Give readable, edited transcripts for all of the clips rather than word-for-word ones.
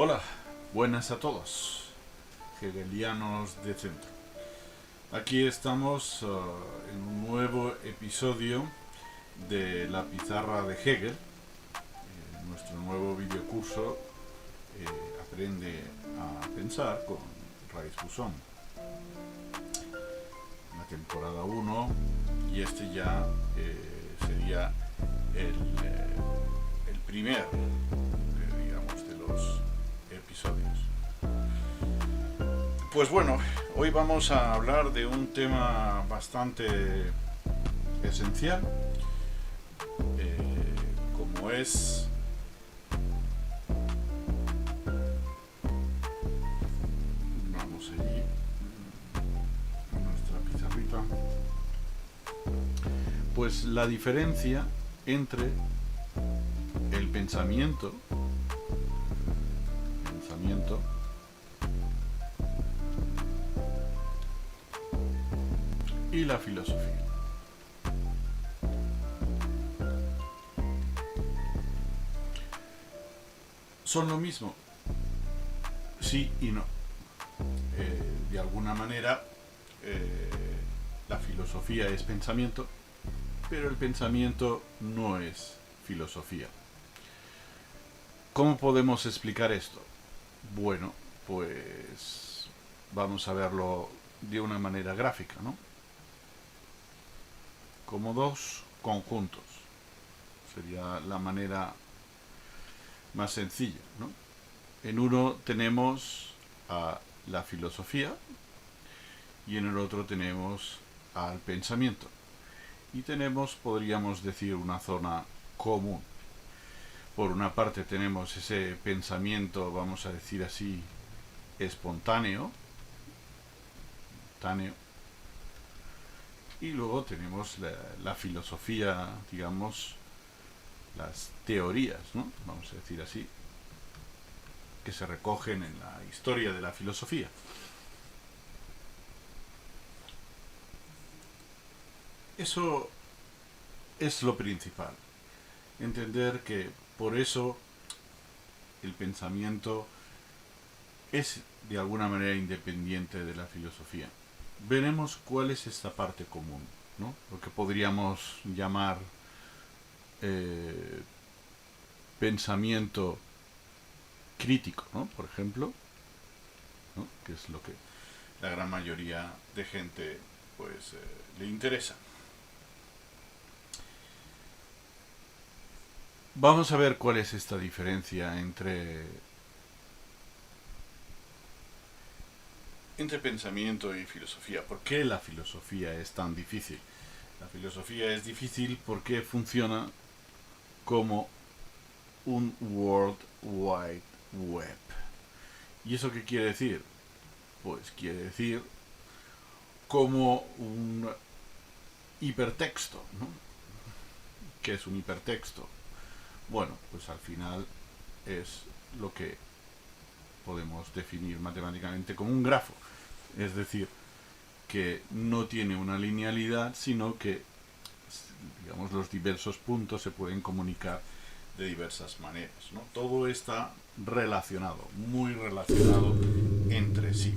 Hola, buenas a todos, hegelianos de centro. Aquí estamos en un nuevo episodio de la pizarra de Hegel, nuestro nuevo videocurso Aprende a pensar con Raíz Buzón. La temporada 1 y este ya sería el primer, digamos, de los episodios. Pues bueno, hoy vamos a hablar de un tema bastante esencial, como es vamos allí a nuestra pizarrita, pues la diferencia entre el pensamiento y la filosofía. ¿Son lo mismo? Sí y no. De alguna manera, la filosofía es pensamiento, pero el pensamiento no es filosofía. ¿Cómo podemos explicar esto? Bueno, pues vamos a verlo de una manera gráfica, ¿no? Como dos conjuntos. Sería la manera más sencilla, ¿no? En uno tenemos a la filosofía y en el otro tenemos al pensamiento. Y tenemos, podríamos decir, una zona común. Por una parte tenemos ese pensamiento, vamos a decir así, espontáneo, y luego tenemos la filosofía, digamos, las teorías, ¿no? Vamos a decir así, que se recogen en la historia de la filosofía. Eso es lo principal. Entender que por eso el pensamiento es de alguna manera independiente de la filosofía. Veremos cuál es esta parte común, ¿no? Lo que podríamos llamar pensamiento crítico, ¿no? Por ejemplo, ¿no? Que es lo que la gran mayoría de gente pues le interesa. Vamos a ver cuál es esta diferencia entre pensamiento y filosofía. ¿Por qué la filosofía es tan difícil? La filosofía es difícil porque funciona como un World Wide Web. ¿Y eso qué quiere decir? Pues quiere decir como un hipertexto, ¿no? ¿Qué es un hipertexto? Bueno, pues al final es lo que podemos definir matemáticamente como un grafo. Es decir, que no tiene una linealidad, sino que, digamos, los diversos puntos se pueden comunicar de diversas maneras, ¿no? Todo está relacionado, muy relacionado entre sí.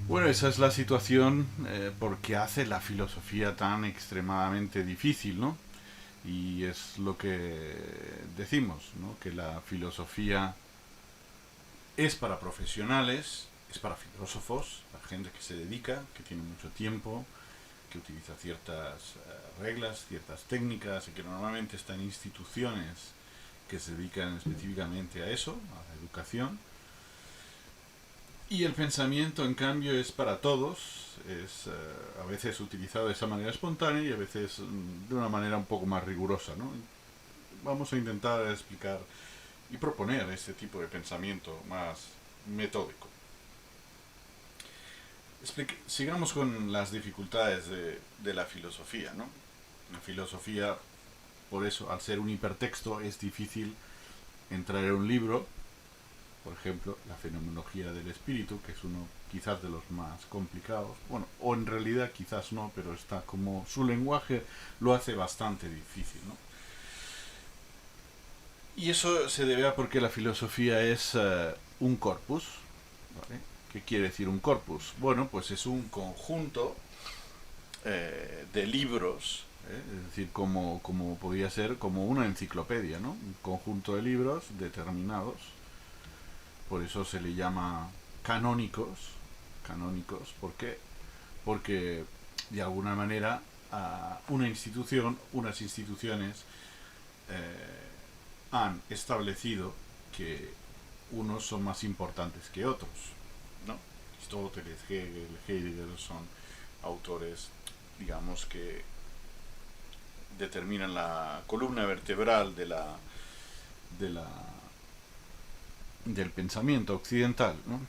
Bueno, esa es la situación porque hace la filosofía tan extremadamente difícil, ¿no? Y es lo que decimos, ¿no? Que la filosofía es para profesionales, es para filósofos, para gente que se dedica, que tiene mucho tiempo, que utiliza ciertas reglas, ciertas técnicas, y que normalmente está en instituciones que se dedican específicamente a eso, a la educación. Y el pensamiento, en cambio, es para todos, es a veces utilizado de esa manera espontánea y a veces de una manera un poco más rigurosa, ¿no? Vamos a intentar explicar y proponer este tipo de pensamiento más metódico. Sigamos con las dificultades de la filosofía, ¿no? La filosofía, por eso, al ser un hipertexto, es difícil entrar en un libro. Por ejemplo, la fenomenología del espíritu, que es uno quizás de los más complicados. Bueno, o en realidad quizás no, pero está como su lenguaje lo hace bastante difícil, ¿no? Y eso se debe a porque la filosofía es un corpus. ¿Vale? ¿Qué quiere decir un corpus? Bueno, pues es un conjunto de libros, es decir, como podría ser como una enciclopedia, ¿no? Un conjunto de libros determinados, por eso se le llama canónicos, ¿por qué? Porque de alguna manera unas instituciones han establecido que unos son más importantes que otros, ¿no? Aristóteles, Hegel, Heidegger son autores, digamos, que determinan la columna vertebral de la del pensamiento occidental, ¿no?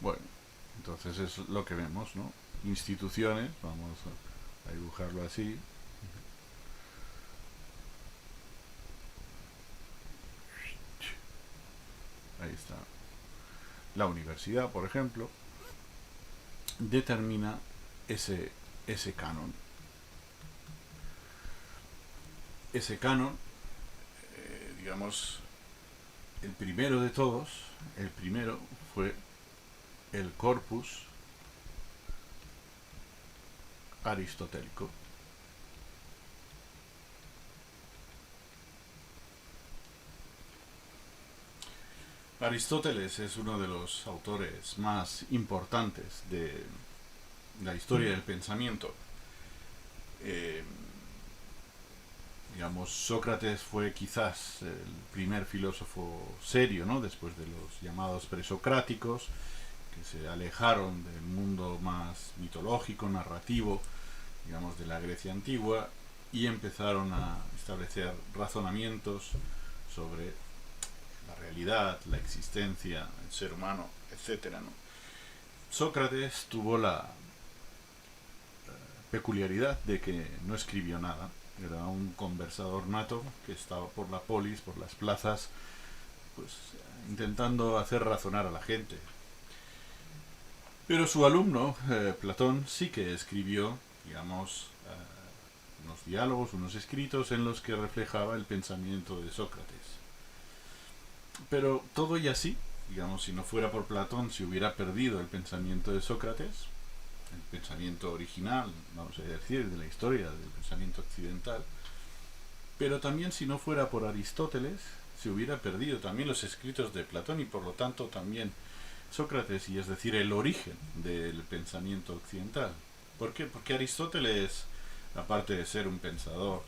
Bueno, entonces es lo que vemos, ¿no? Instituciones, vamos a dibujarlo así. Ahí está. La universidad, por ejemplo, determina ese canon. Ese canon, digamos, el primero de todos, el primero fue el corpus aristotélico. Aristóteles es uno de los autores más importantes de la historia del pensamiento. Eh, digamos, Sócrates fue quizás el primer filósofo serio, ¿no? Después de los llamados presocráticos, que se alejaron del mundo más mitológico, narrativo, digamos, de la Grecia antigua, y empezaron a establecer razonamientos sobre la realidad, la existencia, el ser humano, etcétera, ¿no? Sócrates tuvo la peculiaridad de que no escribió nada. Era un conversador nato que estaba por la polis, por las plazas, pues intentando hacer razonar a la gente. Pero su alumno, Platón, sí que escribió, digamos, unos diálogos, unos escritos en los que reflejaba el pensamiento de Sócrates. Pero todo y así, digamos, si no fuera por Platón, se hubiera perdido el pensamiento de Sócrates, el pensamiento original, vamos a decir, de la historia, del pensamiento occidental. Pero también si no fuera por Aristóteles, se hubiera perdido también los escritos de Platón y por lo tanto también Sócrates, y es decir, el origen del pensamiento occidental. ¿Por qué? Porque Aristóteles, aparte de ser un pensador,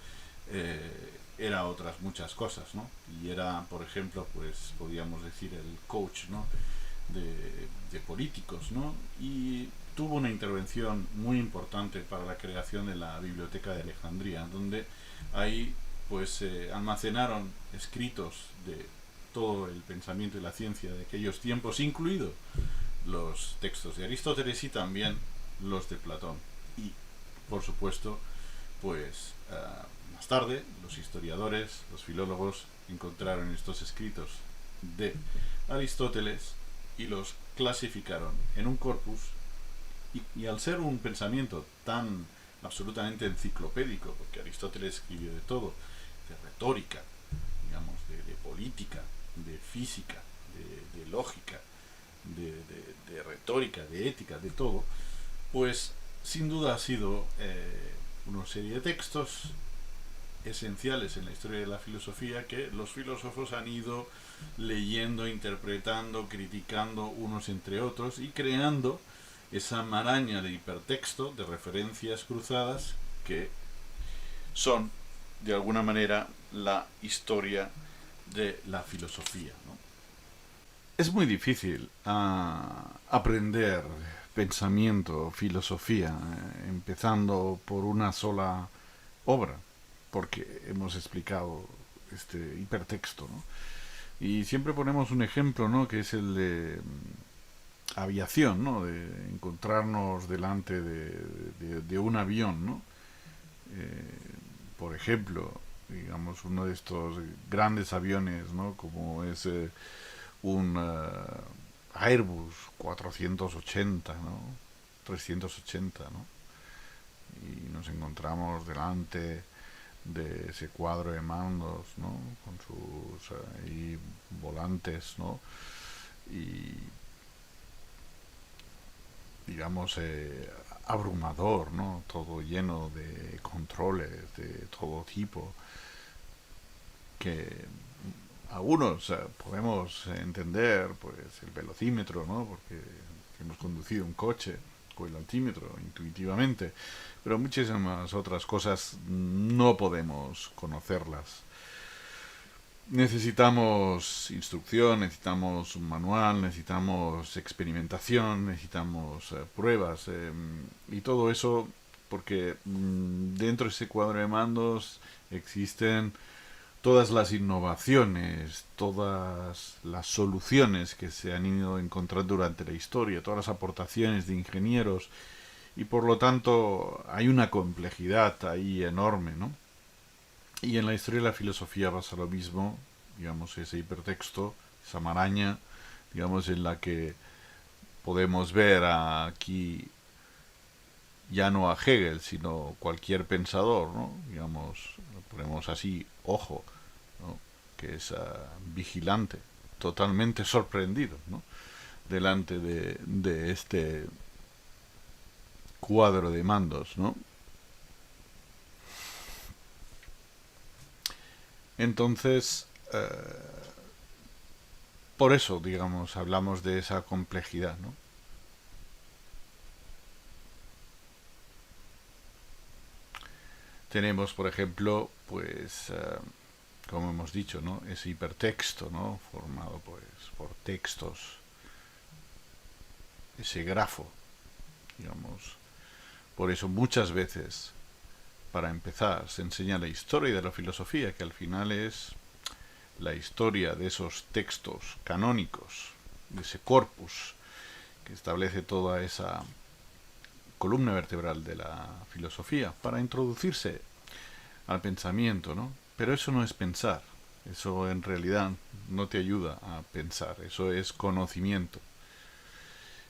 era otras muchas cosas, ¿no? Y era, por ejemplo, pues podríamos decir el coach, ¿no? de políticos, ¿no? Y tuvo una intervención muy importante para la creación de la Biblioteca de Alejandría, donde ahí pues se almacenaron escritos de todo el pensamiento y la ciencia de aquellos tiempos, incluidos los textos de Aristóteles y también los de Platón. Y, por supuesto, pues más tarde los historiadores, los filólogos encontraron estos escritos de Aristóteles y los clasificaron en un corpus y al ser un pensamiento tan absolutamente enciclopédico, porque Aristóteles escribió de todo, de retórica, digamos, de política, de física, de lógica, de retórica, de ética, de todo, pues sin duda ha sido una serie de textos esenciales en la historia de la filosofía que los filósofos han ido leyendo, interpretando, criticando unos entre otros y creando esa maraña de hipertexto, de referencias cruzadas que son de alguna manera la historia de la filosofía, ¿no? Es muy difícil aprender pensamiento, filosofía, empezando por una sola obra, porque hemos explicado este hipertexto, ¿no? Y siempre ponemos un ejemplo, ¿no? Que es el de aviación, ¿no? De encontrarnos delante de un avión, ¿no? Eh, por ejemplo, digamos, uno de estos grandes aviones, ¿no? Como es un Airbus 480, ¿no? 380, ¿no? Y nos encontramos delante de ese cuadro de mandos, ¿no? Con sus ahí volantes, ¿no? Y digamos abrumador, ¿no? Todo lleno de controles de todo tipo que algunos podemos entender, pues el velocímetro, ¿no? Porque hemos conducido un coche con el altímetro intuitivamente, pero muchísimas otras cosas no podemos conocerlas. Necesitamos instrucción, necesitamos un manual, necesitamos experimentación, necesitamos pruebas y todo eso porque dentro de ese cuadro de mandos existen todas las innovaciones, todas las soluciones que se han ido encontrando durante la historia, todas las aportaciones de ingenieros y por lo tanto hay una complejidad ahí enorme, ¿no? Y en la historia de la filosofía pasa lo mismo, digamos, ese hipertexto, esa maraña, digamos, en la que podemos ver aquí ya no a Hegel, sino cualquier pensador, ¿no? Digamos, lo ponemos así, ojo, ¿no? Que es vigilante, totalmente sorprendido, ¿no? Delante de este cuadro de mandos, ¿no? Entonces, por eso, digamos, hablamos de esa complejidad, ¿no? Tenemos, por ejemplo, pues, como hemos dicho, ¿no? Ese hipertexto, ¿no? Formado, pues, por textos, ese grafo, digamos. Por eso muchas veces, para empezar, se enseña la historia de la filosofía, que al final es la historia de esos textos canónicos, de ese corpus que establece toda esa columna vertebral de la filosofía, para introducirse al pensamiento, ¿no? Pero eso no es pensar, eso en realidad no te ayuda a pensar, eso es conocimiento.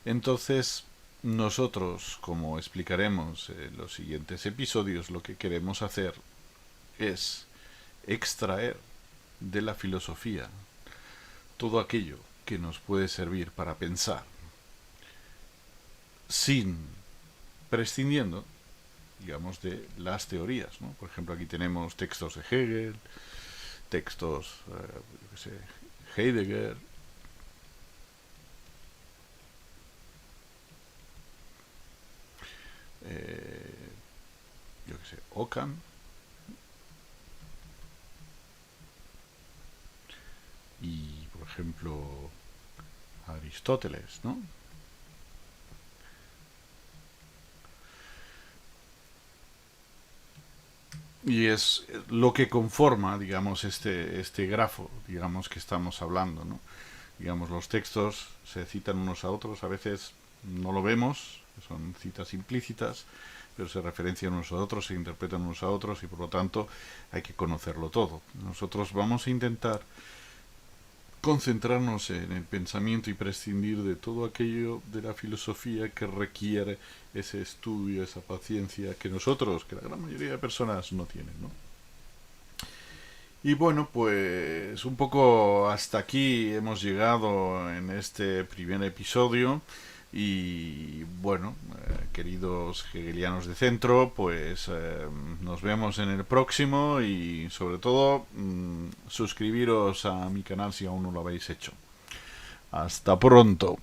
Entonces, nosotros, como explicaremos en los siguientes episodios, lo que queremos hacer es extraer de la filosofía todo aquello que nos puede servir para pensar, sin prescindiendo, digamos, de las teorías, ¿no? Por ejemplo, aquí tenemos textos de Hegel, textos, yo qué sé, Heidegger, yo qué sé, Ockham, y por ejemplo Aristóteles, ¿no? Y es lo que conforma, digamos, este grafo, digamos, que estamos hablando, ¿no? Digamos, los textos se citan unos a otros, a veces no lo vemos, son citas implícitas, pero se referencian unos a otros, se interpretan unos a otros y por lo tanto hay que conocerlo todo. Nosotros vamos a intentar concentrarnos en el pensamiento y prescindir de todo aquello de la filosofía que requiere ese estudio, esa paciencia que nosotros, que la gran mayoría de personas no tienen, ¿no? Y bueno, pues un poco hasta aquí hemos llegado en este primer episodio. Y bueno, queridos hegelianos de centro, pues nos vemos en el próximo y sobre todo suscribiros a mi canal si aún no lo habéis hecho. Hasta pronto.